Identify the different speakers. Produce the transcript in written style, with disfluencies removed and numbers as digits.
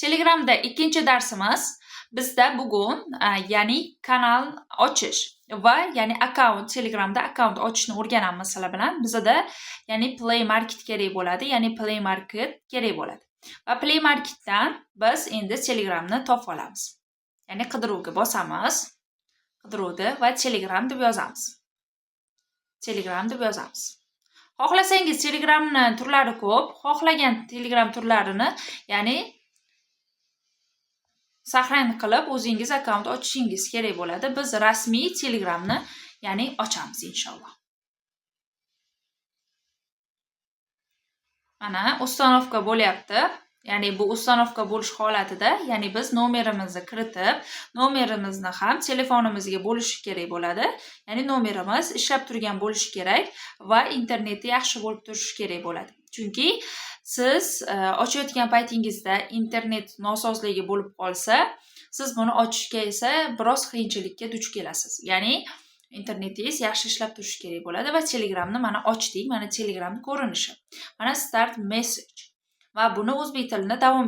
Speaker 1: Telegramda ikkinchi darsimiz. Bizda bugun ya'ni kanal ochish va ya'ni Telegramda akkaunt ochishni o'rganamiz sizlar bilan. Bizda ya'ni Play Market kerak bo'ladi, ya'ni Play Market kerak bo'ladi. Va Play Marketdan biz endi Telegramni topib olamiz. Ya'ni qidiruvga bosamiz. Qidiruvda va Telegram deb yozamiz. Telegram deb yozamiz. Xohlasangiz Telegramni turlari ko'p. Xohlagan Telegram turlarini ya'ni saqlanib qilib o'zingiz akkaunt ochishingiz kerak bo'ladi. Biz rasmiy Telegramni ya'ni ochamiz inshaalloh. Mana ustanovka bo'lyapti. Ya'ni bu ustanovka bo'lish holatida, ya'ni biz nomerimizni kiritib, nomerimizni ham telefonimizga bo'lishi kerak bo'ladi. Ya'ni nomerimiz ishlab turgan bo'lishi kerak va interneti yaxshi bo'lib turishi kerak bo'ladi. Chunki siz ochayotgan paytingizda internet nosozligi bo'lib qolsa, siz buni ochishga esa biroz qiyinchilikka duch kelasiz. Ya'ni internetingiz yaxshi ishlab turishi kerak bo'ladi va Telegramni mana ochdik. Mana Telegramning ko'rinishi. Mana start message. Va buni o'zbek tilida davom